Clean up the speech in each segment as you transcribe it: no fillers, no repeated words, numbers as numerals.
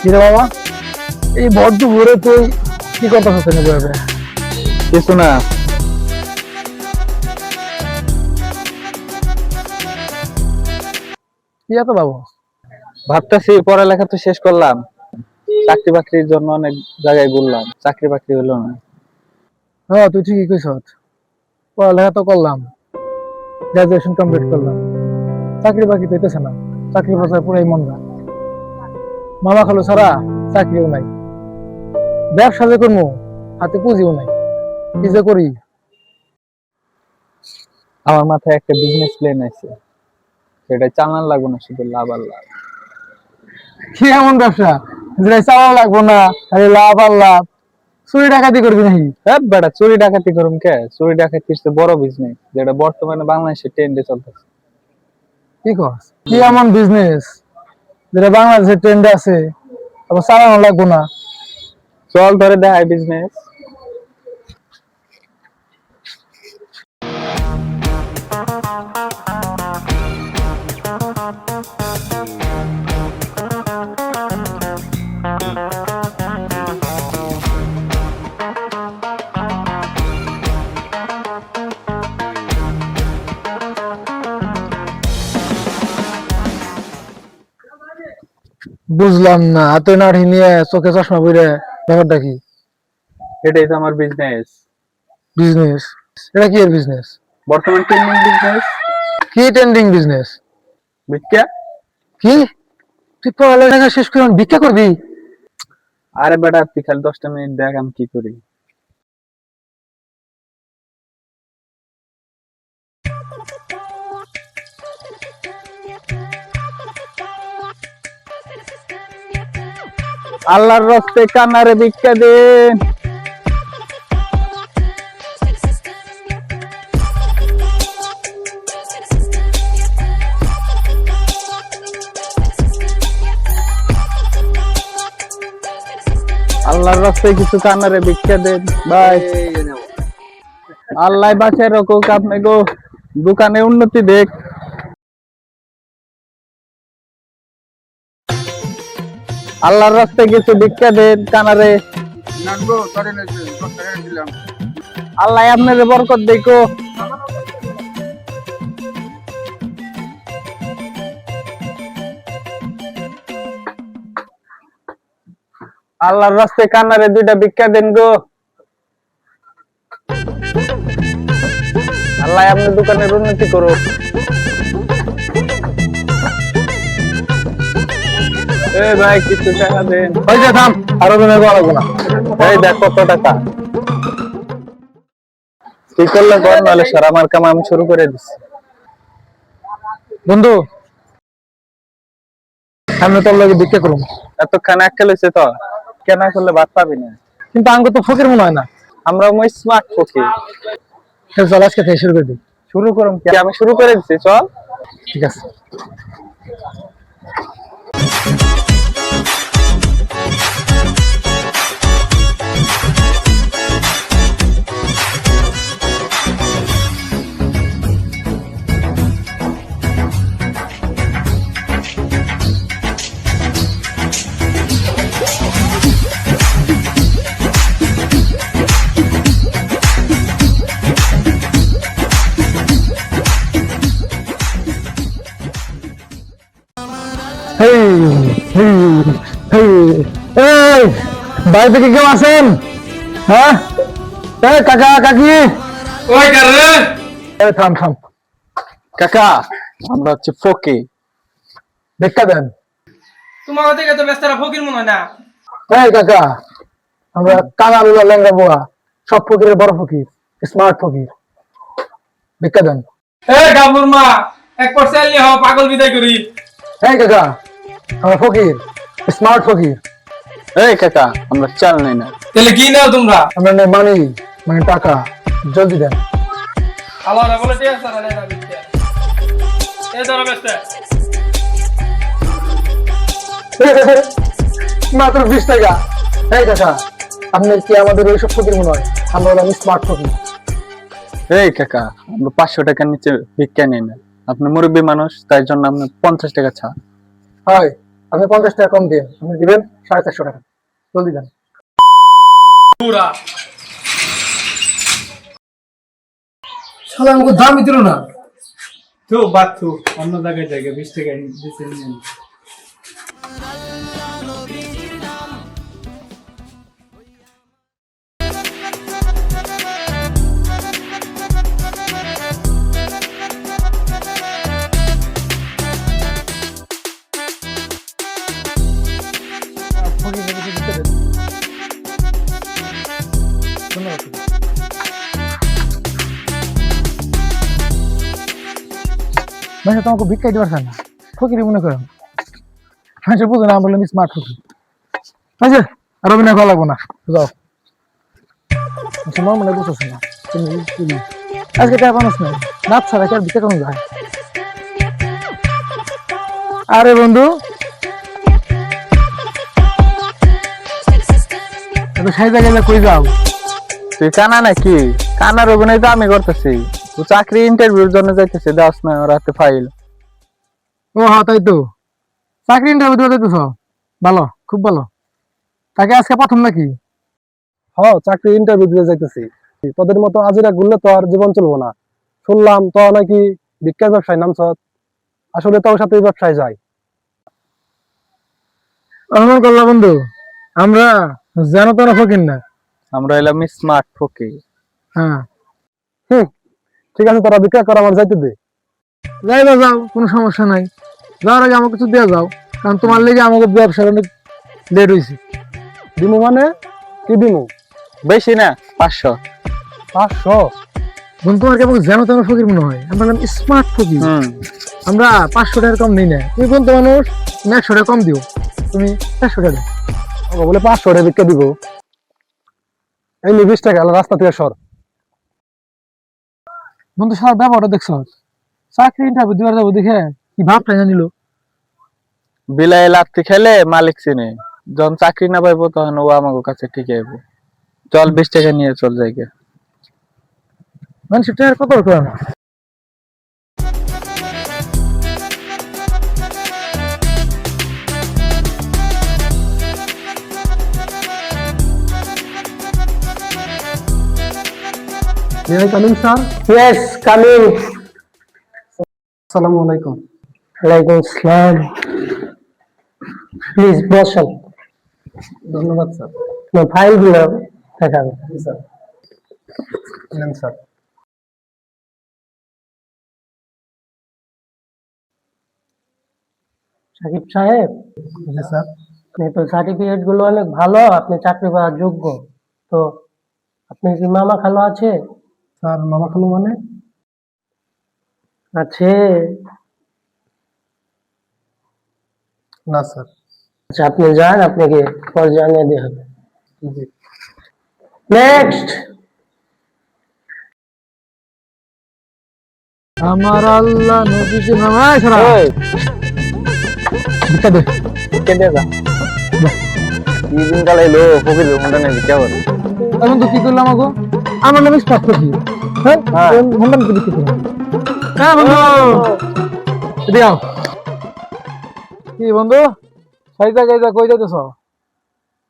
কিরে বাবা, এই বড্ড ভোরে তুই কি কথা হচ্ছে না বলবে? কিছু না। কি এত বাবু? ভাবতেছি পড়ালেখা তো শেষ করলাম, চাকরি বাকরির জন্য অনেক জায়গায় ঘুরলাম, চাকরি বাকরি হলো না। হ্যাঁ, তুই ঠিকই কইছ। পড়ালেখা তো করলাম, গ্রাজুয়েশন কমপ্লিট করলাম, চাকরি বাকরি পেতেছে না। চাকরি বাজার পুরাই মন্দা। মামা খালু ছাড়া চাকরিও নাই, ব্যবসা যে করবো হাতে পুঁজিও নাই, কি যে করি। আমার মাথায় একটা বিজনেস প্ল্যান আছে, সেটা চালান লাগবে না, শুধু লাভ আর লাভ। কি এমন ব্যবসা যেটা চাওয়া লাগবো না, খালি লাভ আর লাভ? চুরি ডাকাতি করবি নাকি? হ্যাঁ বেটা, চুরি ডাকাতি করুম কে? চুরি ডাকাতি হচ্ছে বড় বিজনেস, যেটা বর্তমানে বাংলাদেশে ট্রেন্ডে চলতেছে। কি কস? কি এমন বিজনেস যেটা বাংলাদেশের ট্রেন্ডে আছে আবার চালানো লাগবো না? চল ধরে দেখাই বিজনেস। বুঝলাম না, হাতে নাড়ি নিয়ে চোখে চশমা পরে ব্যাপারটা কি? এটাই তো আমার বিজনেস, বিজনেস? এটা কি এর বিজনেস? বর্তমান ট্রেন্ডিং বিজনেস। কি ট্রেন্ডিং বিজনেস? ভিক্ষা। কি তুই পড়ালেখা শেষ করে এখন ভিক্ষা করবি? আরে বেটা, তুই খালি 10টা মিনিট দেখ আমি কি করি। আল্লাহর রাস্তে কানারে ভিক্ষা দেন। আল্লাহর রাস্তায় কিছু কানারে ভিক্ষা দেন ভাই। আল্লাহ বাঁচায় রাখুক আপনি গো, দোকানে উন্নতি দেখ। আল্লাহর রাস্তায় কিছু ভিক্ষা দেন কানারে। আল্লাহ আপনার বরকত দেখো। আল্লাহর রাস্তায় কানারে 2টা ভিক্ষা দেন গো। আল্লাহ আপনার দোকানের উন্নতি করুক। এই ভাই কিছু টাকা দেন। ওই যে থাম, আরো দিনের করা লাগবো না। এই দেখ কত টাকা। কি করলে কর, নাহলে স্যার আমার কাম আমি শুরু করে দিচ্ছি। বন্ধু, সামনে তোর লাগে ভিক্ষা করুম। এতক্ষণ এককেল হয়েছে তো, কেন করলে ভাত পাবি না। কিন্তু আঙ্গ তো ফকির মনে হয় না। আমরা স্মার্ট ফকি। চল আজকে থেকে শুরু করে দিই। শুরু করুন কি? আমি শুরু করে দিচ্ছি, চল। ঠিক আছে। বাড়িতে কি কেউ আছেন? হ্যাঁ, কাকা কাকি? ওই কারে থাম থাম, কাকা আমরা হচ্ছে ফকি। ভিক্ষা দেন। তোমার থেকে তো বেস্তারা ফকির মনে হয় না। কাকা, আমরা কানালুলা লেঙ্গা বোয়া, সব ফকিরের বড় ফকির, স্মার্ট ফকির। ভিক্ষা দেন। গাবুর মা এক পার্সেন্ট নিয়ে হওয়া পাগল বিদায় করি। কাকা, আমরা ফকির, স্মার্ট ফকির। এই কাকা আমরা চাল নেই না। তাহলে কি নাও তোমরা? আমরা নেই মানি, মানে টাকা। জলদি দেন। আল্লাহ বলে ঠিক আছে না না বিতে এই ধরো বেস্তা মাত্র 20 টাকা। কাকা, আপনি কি আমাদের ওইসব ফকির মনে হয়? আমরা হলাম স্মার্ট ফকির। এই কাকা আমরা 500 টাকার নিচে ভিক্ষা নেই না। আপনি মুরব্বী মানুষ, তাই জন্য আপনি 50 টাকা ছাড়। হয় আপনি 50 টাকা কম দিন, আপনি দিবেন 450 টাকা, জলদি দেন। পুরা শালা আমাকে দামই দিল না। তো বাচ্চু অন্য জায়গায় জায়গা 20 টাকা দিতে নিয়ে ফকিরকে কিছু দিতে দেন। ধন্যবাদ। মানুষ তোমাকে ভিক্ষা দিতে পারছে না, ফকিরি মনে করেন। মানুষের বুঝে না, আমি বললাম স্মার্ট ফকির। আচ্ছা, আর অভিনয় করা লাগবো না, যাও। তোমার মনে বুঝতেছে না, আজকে টাকা মানুষ নেই, রাত ছাড়া কি আর ভিক্ষা কেমন যায়? আরে বন্ধু, সেই জায়গায় কই যাও? তুই কানা নাকি? কানার অভিনয় তো আমি করতেছি। তুই চাকরি ইন্টারভিউর জন্য যাইতেছি, দাস না ওর হাতে ফাইল। ও হ্যাঁ, তাই তো, চাকরি ইন্টারভিউ দিতে যাইতেছ? ভালো, খুব ভালো। তাকে আজকে প্রথম নাকি? হ্যাঁ, চাকরি ইন্টারভিউ দিতে যাইতেছি। তোদের মতো আজিরা ঘুরলে তো আর জীবন চলবো না। শুনলাম তো নাকি ভিক্ষার ব্যবসায় নামছ। আসলে তোর সাথে এই ব্যবসায় যাই। অনুমান করলাম বন্ধু, আমরা জানো তো না ফকির না। আমরা এলাম স্মার্ট ফকির। হ্যাঁ, ঠিক আছে, তোরা ভিক্ষা কর, আমার যাইতে দে। যাইবা যাও, কোনো সমস্যা নাই। যাওয়ার আগে আমাকে কিছু দেওয়া যাও, কারণ তোমার লেগে আমাকে ব্যবসার অনেক লেট হয়েছে। দিমু মানে কি দিমু? বেশি না, 500। 500? বন্ধু, তোমার কি আমাকে জানো তো ফকির মনে হয়? আমরা বললাম স্মার্ট ফকির। আমরা 500 টাকার কম নিই না। তুমি বন্ধু মানুষ, তুমি 100 টাকা কম দিও, তুমি 400 টাকা। ও বলে 500 টাকা ভিক্ষা দিব? এই নি 20 টাকা, রাস্তা থেকে সর। বন্ধু, সারা ব্যাপারটা দেখছ? চাকরি ইন্টারভিউ দিবার যাবো দেখে কি ভাবটা জানিল। বিলাই লাত্তি খেলে মালিক চিনে। যখন চাকরি না পাইবো তখন ও আমাকে কাছে ঠিক আইব। চল 20 টাকা নিয়ে চল জায়গা। মানুষের টাকার কত করে না। May I come in, sir? Yes, coming. আসসালামু আলাইকুম। Alaikum salam. Please, বসেন। ধন্যবাদ স্যার। ফাইলগুলো দেখাবে। স্যার, নেন স্যার। সাকিব সাহেব, জি স্যার। আপনি তো সার্টিফিকেট গুলো অনেক ভালো, আপনি চাকরি পাওয়ার যোগ্য। তো আপনি কি মামা খালো আছে? স্যার, মামা খালু মানে? আছে। না স্যার। আচ্ছা, আপনি যান, আপনাকে পরে জানিয়ে দেওয়া হবে। জি। নেক্সট। আমার আল্লাহ নবীজি নামায় ছাড়া ওই ভিক্ষা দে। কে দে যা। কি দিন কালাইলো ফকির মন্ডা নেই ভিক্ষা করে। এখন তো কি করলাম আমাকে? আমার নাম স্পষ্ট কি? হ্যাঁ, হ্যাঁ। মন্ডন কি বিক্রি করলাম? হ্যাঁ বন্ধু, দিও। কি বন্ধু, সেই জায়গায় যা কই যাইতেছ?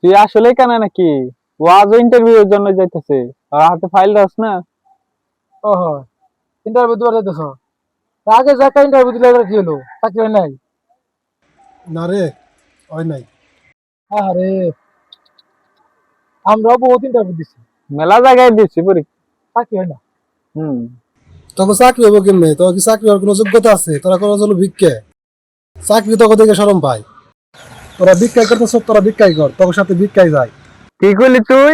তুই আসলেই কানা নাকি? ও আজও ইন্টারভিউর জন্য যাইতেছে। আর হাতে ফাইল রাখছ না? ওহো, ইন্টারভিউ দিবার যাইতেছ? আগে যাকে ইন্টারভিউ দিলে কি হলো? চাকরি হয় নাই? না রে, হয় নাই। আরে, আমরাও বহুত ইন্টারভিউ দিছি, মেলা জায়গায় দিছি পরীক্ষা, চাকরি হয় না। তোকে চাকরি হবো কেমনে? তোর কি চাকরি হওয়ার কোনো যোগ্যতা আছে? তোরা কোনো জন্য ভিক্ষে? চাকরি তোকে দেখে শরম পাই। তোরা ভিক্ষাই করতেছ, তোরা ভিক্ষাই কর, তোর সাথে ভিক্ষাই যায়। কি করলি তুই?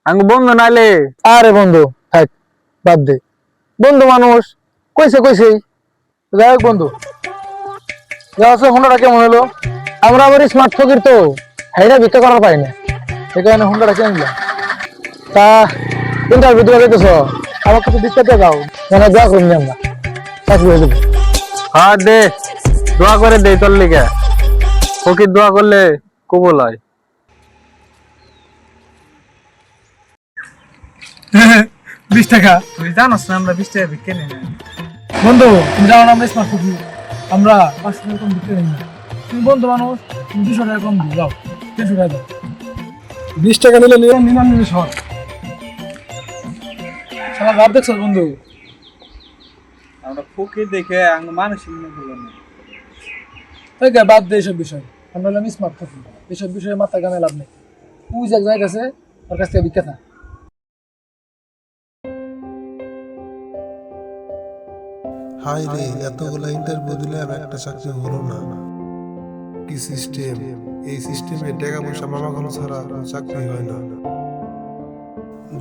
আমি বন্ধু নাইলে? আরে বন্ধু, থাক, বাদ দে। বন্ধু মানুষ, কইছে কইছেই। যাই হোক বন্ধু, যা আছে হোন্ডাটা কেমন হলো? আমরা আবার স্মার্ট ফকির তো, হাইরা ভিক্ষা করার পাই না, এই কারণে হোন্ডাটা কিনে নিলাম। তা ইন্টারভিউ দিতে যাইতেছ, আমার কিছু ভিক্ষা দিয়ে যাও, মানে যা করুন আমরা, চাকরি হয়ে যাবে। হ্যাঁ দে, দোয়া করে দে তোর লিগে। ফকির দোয়া করলে কবুল হয়। 20 টাকা। তুই জানোস না আমরা 20 টাকা ভিক্ষা নিই না। বন্ধু, তুমি জানো না আমরা স্মার্ট ফকির, আমরা 500 টাকা কম ভিক্ষা নিই না। তুমি বন্ধু মানুষ, তুমি 200 টাকা কম দিও, যাও 300 টাকা দাও। 20 টাকা নিলে নিয়ে নিরানব্বই সর। শালা ভাব দেখছো বন্ধু? আমরা ফকির দেখে আমরা মানুষ মনে করলাম না। এই গা বাদ দে এইসব বিষয়, আমরা হলাম স্মার্ট থাকি, এইসব বিষয়ে মাথা গামে লাভ নেই। তুই যে যাইতেছে ওর কাছ থেকে ভিক্ষা খা। হাই রে, এতগুলো ইন্টারভিউ দিলাম একটা চাকরি হলো না। কি সিস্টেম! এই সিস্টেমে টাকা পয়সা মামা খালো ছাড়া কোনো চাকরি হয় না।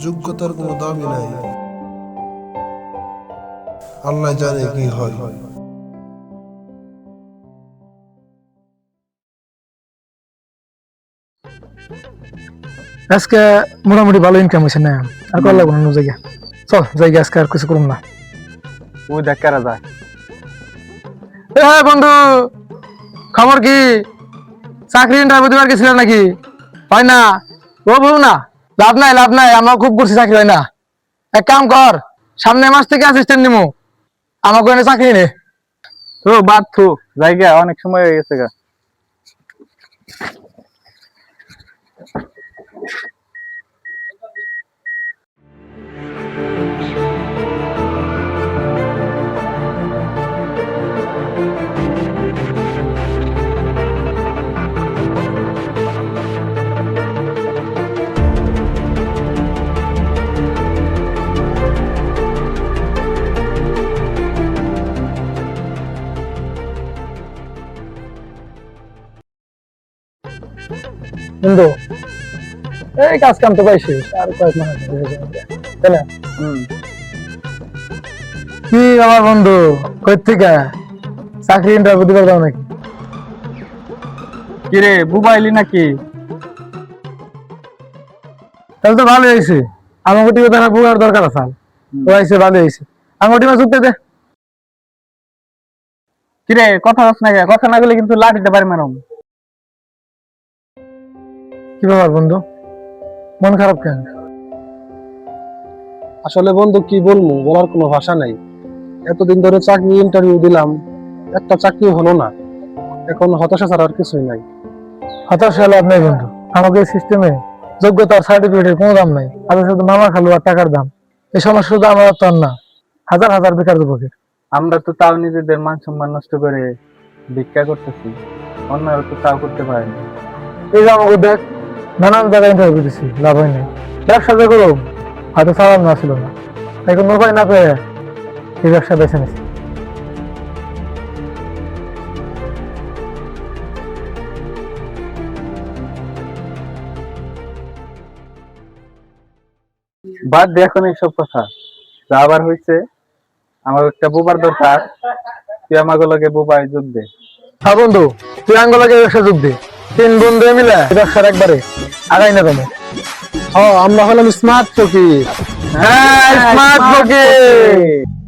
যোগ্যতার কোনো দামই নাই। আল্লাহ জানে কি হয়। আজকে মোটামুটি ভালো ইনকাম হয়েছে না, আর কল লাগবো না জায়গা। চল জায়গা আজকে আর কিছু করুন না। ওই দেখ কারা যায়। হ্যাঁ বন্ধু, খবর কি? চাকরি ইন্টারভিউ দিবার গেছিল নাকি? হয় না? ও বউ না, লাভ নাই লাভ নাই, আমরা খুব করছি, চাকরি হয় না। এক কাম কর, সামনের মাস থেকে অ্যাসিস্ট্যান্ট নিমু, আমাকে এনে চাকরি নে। তো বাদ থু, জায়গা অনেক সময় হয়ে গেছে গা। বন্ধু এই কাজ কাম তো পাইছি, আর কয়েক মাস আছে, তাই না? কি আমার বন্ধু, কই থেকে চাকরি ইন্টারভিউ দিবার দাও নাকি? কিরে বুবাইলি নাকি? তাহলে তো ভালো হয়েছে, আমার টিমে তো আমার বুয়ার দরকার আছে, তো আইসে ভালো হয়েছে, আমার টিমে যুক্ত দে। কিরে কথা বলছ না কে? কথা না বলে কিন্তু লাঠিতে পারি ম্যাডাম। কি ব্যাপার বন্ধু, মন খারাপ কেন? আসলে বন্ধু কি বলবো, বলার কোনো ভাষা নাই। এতদিন ধরে চাকরি ইন্টারভিউ দিলাম, একটা চাকরি হলো না। এখন হতাশা ছাড়া আর কিছুই নাই। হতাশা লাভ নাই বন্ধু, আমাকে এই সিস্টেমে যোগ্যতার সার্টিফিকেটের কোনো দাম নাই, আবার শুধু মামা খালু আর টাকার দাম। এই সমস্যা শুধু আমার তো আর না, হাজার হাজার বেকার যুবকের। আমরা তো তাও নিজেদের মান সম্মান নষ্ট করে ভিক্ষা করতেছি, অন্যরা তো তাও করতে পারেনি। এই যে আমাকে দেখ, নানান জায়গায় ইন্টারভিউ দিচ্ছি, লাভ হয় নাই। ব্যবসা যে করো হয়তো চালান না ছিল না, এখন উপায় না পেয়ে এই ব্যবসা বেছে নিচ্ছি। বাদ দে এখন এইসব কথা, যা আবার হয়েছে। আমার একটা বুবার দরকার, তুই আমাকে লগে বুবাই যোগ দে। হ্যাঁ বন্ধু, তুই আঙ্গলাকে ব্যবসা যোগ দে, 3 বন্ধু মিলে এই ব্যবসার একবারে আগাই না তুমি। আমরা হলাম স্মার্ট ফকির। হ্যাঁ, স্মার্ট ফকির।